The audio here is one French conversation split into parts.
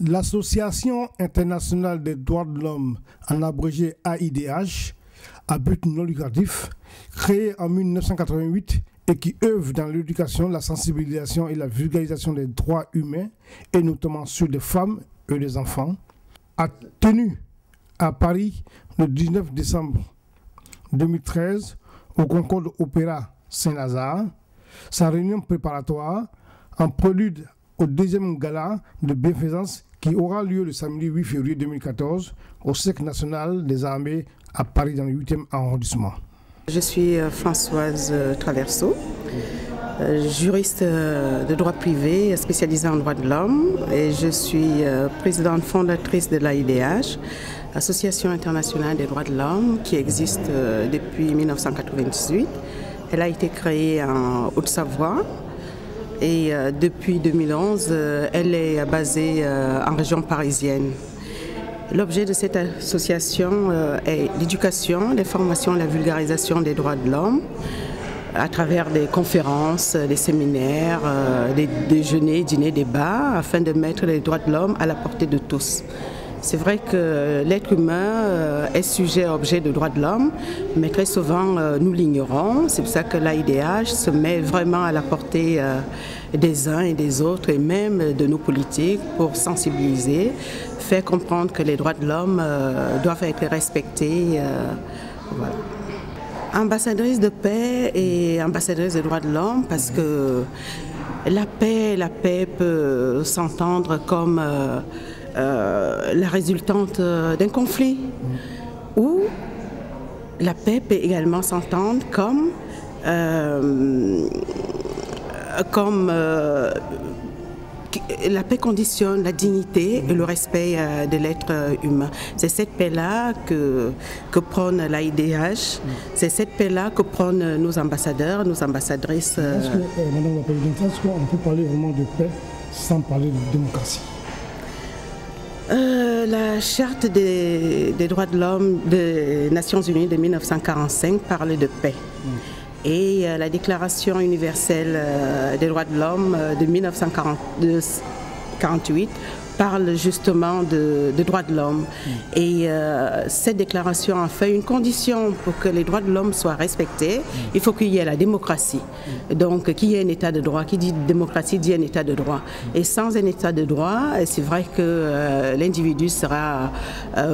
L'Association internationale des droits de l'homme, en abrégé AIDH, à but non lucratif, créée en 1988 et qui œuvre dans l'éducation, la sensibilisation et la vulgarisation des droits humains, et notamment ceux des femmes et des enfants, a tenu à Paris le 19 décembre 2013 au Concorde Opéra Saint-Lazare sa réunion préparatoire en prélude au deuxième gala de bienfaisance qui aura lieu le samedi 8 février 2014 au Cercle national des armées à Paris dans le 8e arrondissement. Je suis Françoise Traverseau, juriste de droit privé spécialisée en droit de l'homme, et je suis présidente fondatrice de l'AIDH, Association internationale des droits de l'homme, qui existe depuis 1998. Elle a été créée en Haute-Savoie et depuis 2011, elle est basée en région parisienne. L'objet de cette association est l'éducation, l'information et la vulgarisation des droits de l'homme à travers des conférences, des séminaires, des déjeuners, dîners, débats, afin de mettre les droits de l'homme à la portée de tous. C'est vrai que l'être humain est sujet à objet de droits de l'homme, mais très souvent nous l'ignorons. C'est pour ça que l'AIDH se met vraiment à la portée des uns et des autres, et même de nos politiques, pour sensibiliser, faire comprendre que les droits de l'homme doivent être respectés. Voilà. Ambassadrice de paix et ambassadrice des droits de l'homme, parce que la paix peut s'entendre comme la résultante d'un conflit, ou la paix peut également s'entendre comme la paix conditionne la dignité et le respect de l'être humain. C'est cette paix-là que prône l'AIDH, c'est cette paix-là que prônent nos ambassadeurs, nos ambassadrices. Est-ce que, Madame la Présidente, est-ce qu'on peut parler vraiment de paix sans parler de démocratie? La charte des droits de l'homme des Nations Unies de 1945 parle de paix. Et la Déclaration universelle des droits de l'homme de 1948 parle justement de droits de l'homme. Et cette déclaration en fait une condition pour que les droits de l'homme soient respectés. Il faut qu'il y ait la démocratie. Donc qu'il y ait un état de droit. Qui dit démocratie dit un état de droit. Et sans un état de droit, c'est vrai que l'individu sera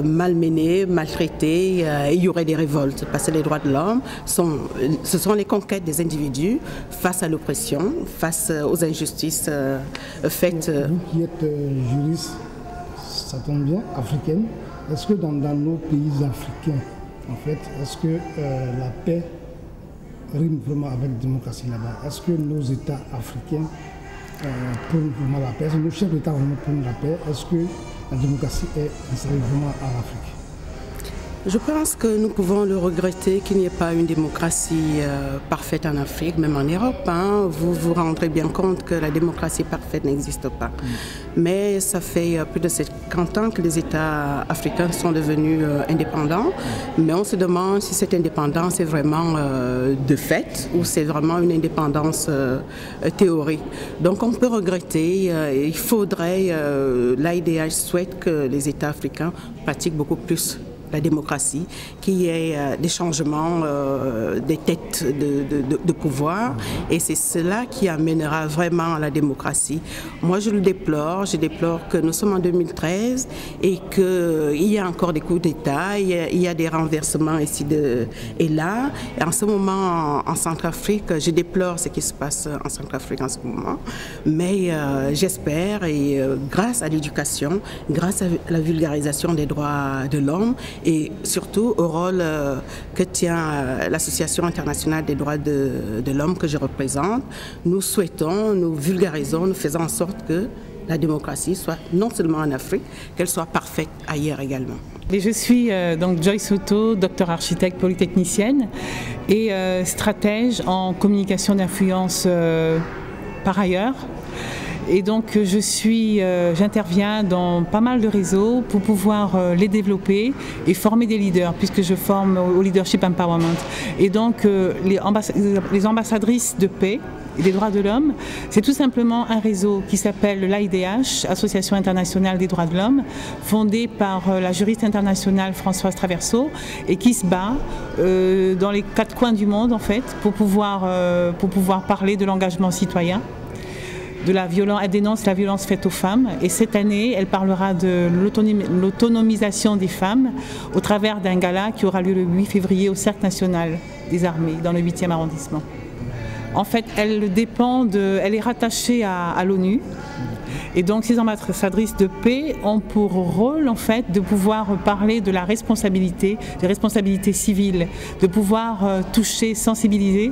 malmené, maltraité, il y aurait des révoltes. Parce que les droits de l'homme, ce sont les conquêtes des individus face à l'oppression, face aux injustices faites. Vous qui êtes juriste, ça tombe bien, africaine, est-ce que dans nos pays africains, en fait, est-ce que la paix rime vraiment avec la démocratie là-bas? Est-ce que nos États africains prônent vraiment la paix? Est-ce que nos chefs d'État vraiment prônent la paix? Est-ce que la démocratie est installée vraiment en Afrique? Je pense que nous pouvons le regretter qu'il n'y ait pas une démocratie parfaite en Afrique, même en Europe. Vous vous rendrez bien compte que la démocratie parfaite n'existe pas. Mais ça fait plus de 50 ans que les États africains sont devenus indépendants. Mais on se demande si cette indépendance est vraiment de fait ou c'est vraiment une indépendance théorique. Donc on peut regretter, il faudrait, l'AIDH souhaite que les États africains pratiquent beaucoup plus la démocratie, qu'il y ait des changements des têtes de pouvoir, et c'est cela qui amènera vraiment à la démocratie. Moi je déplore que nous sommes en 2013 et qu'il y a encore des coups d'État, il y a des renversements ici et là. Et en ce moment en Centrafrique, je déplore ce qui se passe en Centrafrique en ce moment, mais j'espère, et grâce à l'éducation, grâce à la vulgarisation des droits de l'homme, et surtout au rôle que tient l'Association internationale des droits de l'homme que je représente, nous souhaitons, nous vulgarisons, nous faisons en sorte que la démocratie soit non seulement en Afrique, qu'elle soit parfaite ailleurs également. Et je suis donc Joyce Soto, docteur architecte polytechnicienne et stratège en communication d'influence par ailleurs. Et donc j'interviens dans pas mal de réseaux pour pouvoir les développer et former des leaders, puisque je forme au leadership empowerment. Et donc les ambassadrices de paix et des droits de l'homme. C'est tout simplement un réseau qui s'appelle l'AIDH, Association internationale des droits de l'homme, fondé par la juriste internationale Françoise Traverso et qui se bat dans les 4 coins du monde en fait pour pouvoir parler de l'engagement citoyen. Elle dénonce la violence faite aux femmes et cette année, elle parlera de l'autonomisation des femmes au travers d'un gala qui aura lieu le 8 février au Cercle national des armées dans le 8e arrondissement. En fait, elle est rattachée à l'ONU et donc ces ambassadrices de paix ont pour rôle en fait de pouvoir parler de la responsabilité, des responsabilités civiles, de pouvoir toucher, sensibiliser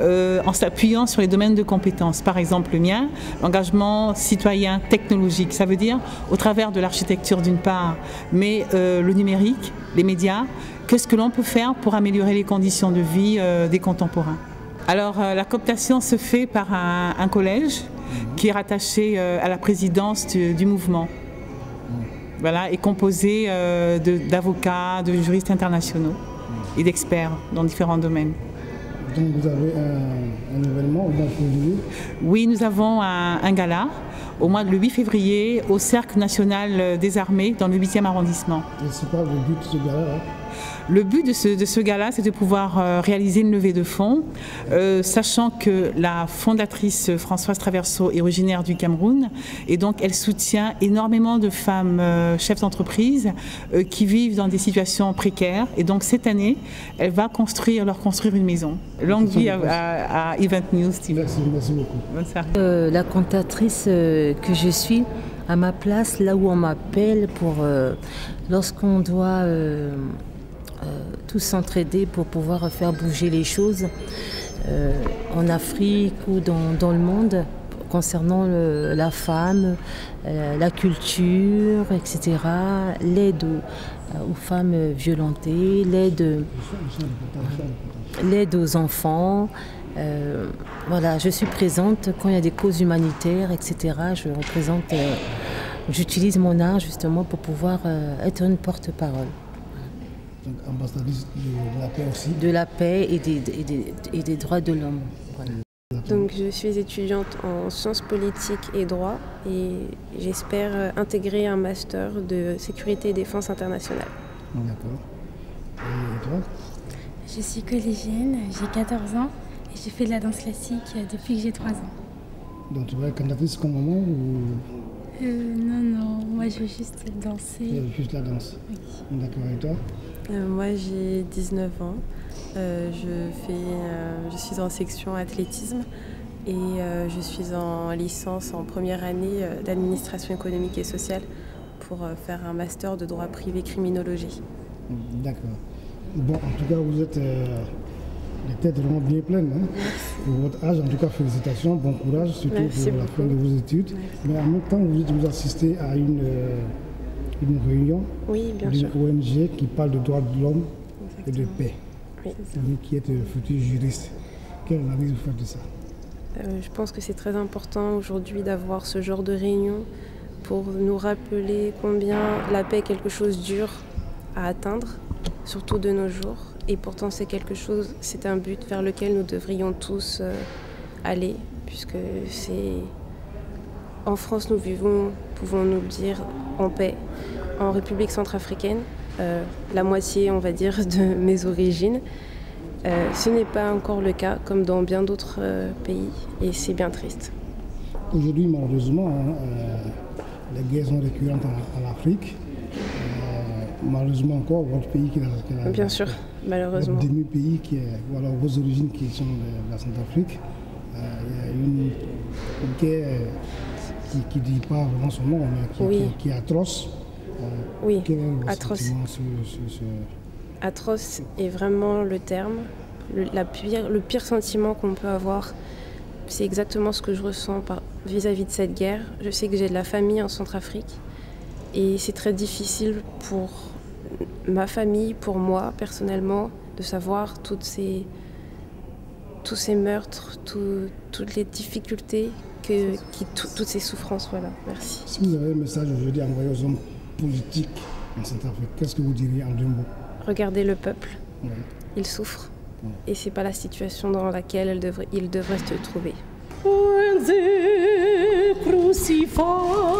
en s'appuyant sur les domaines de compétences. Par exemple le mien, l'engagement citoyen technologique, ça veut dire au travers de l'architecture d'une part, mais le numérique, les médias, qu'est-ce que l'on peut faire pour améliorer les conditions de vie des contemporains. Alors la cooptation se fait par un collège qui est rattaché à la présidence du mouvement. Voilà, et composé d'avocats, de juristes internationaux et d'experts dans différents domaines. Donc vous avez un événement au mois de février? Oui, nous avons un gala le 8 février au Cercle national des armées dans le 8e arrondissement. Et c'est quoi le but de ce gala? Le but de ce gala, c'est de pouvoir réaliser une levée de fonds, sachant que la fondatrice Françoise Traverso est originaire du Cameroun et donc elle soutient énormément de femmes chefs d'entreprise qui vivent dans des situations précaires. Et donc cette année, elle va leur construire une maison. Longue vie à Event News. Merci beaucoup. Bonne soirée. La cantatrice que je suis, à ma place, là où on m'appelle pour lorsqu'on doit tous s'entraider pour pouvoir faire bouger les choses en Afrique ou dans le monde concernant la femme, la culture, etc., l'aide aux femmes violentées, l'aide aux enfants. Voilà, je suis présente quand il y a des causes humanitaires, etc. Je représente, j'utilise mon art justement pour pouvoir être une porte-parole. Donc ambassadrice de la paix aussi. De la paix et des droits de l'homme. Voilà. Donc je suis étudiante en sciences politiques et droit et j'espère intégrer un master de sécurité et défense internationale. D'accord. Et toi? Je suis collégienne, j'ai 14 ans et j'ai fait de la danse classique depuis que j'ai 3 ans. Donc tu vas être cantatrice comme maman ou... Non, moi je veux juste danser. Juste la danse. Oui. D'accord, et toi? Moi j'ai 19 ans, je suis en section athlétisme et je suis en licence en première année d'administration économique et sociale pour faire un master de droit privé criminologie. D'accord. Bon, en tout cas vous êtes les têtes vraiment bien pleines. Hein? Pour votre âge, en tout cas félicitations, bon courage, surtout pour la fin de vos études. Merci. Mais en même temps vous assistez à une réunion d'une ONG qui parle de droits de l'homme et de paix. Oui. Vous qui êtes futur juriste, quelle analyse vous faites de ça? Je pense que c'est très important aujourd'hui d'avoir ce genre de réunion pour nous rappeler combien la paix est quelque chose de dur à atteindre, surtout de nos jours. Et pourtant c'est un but vers lequel nous devrions tous aller, puisque en France nous vivons, pouvons-nous le dire, en paix. En République centrafricaine, la moitié, on va dire, de mes origines, ce n'est pas encore le cas, comme dans bien d'autres pays, et c'est bien triste. Aujourd'hui, malheureusement, les guerres sont récurrentes en Afrique. Malheureusement encore, votre pays qui a bien sûr, malheureusement. Votre demi-pays, voilà, vos origines qui sont de la Centrafrique, il y a une guerre qui ne dit pas vraiment son nom, mais qui est atroce. Oui, atroce. Atroce est vraiment le terme. Le pire sentiment qu'on peut avoir, c'est exactement ce que je ressens vis-à-vis de cette guerre. Je sais que j'ai de la famille en Centrafrique et c'est très difficile pour ma famille, pour moi personnellement, de savoir tous ces meurtres, toutes les difficultés, toutes ces souffrances. Voilà, merci. Si vous avez un message aujourd'hui à envoyer aux hommes politiques en Centrafrique, qu'est-ce que vous diriez en 2 mots? Regardez le peuple, il souffre et c'est pas la situation dans laquelle il devrait se trouver. When the crucified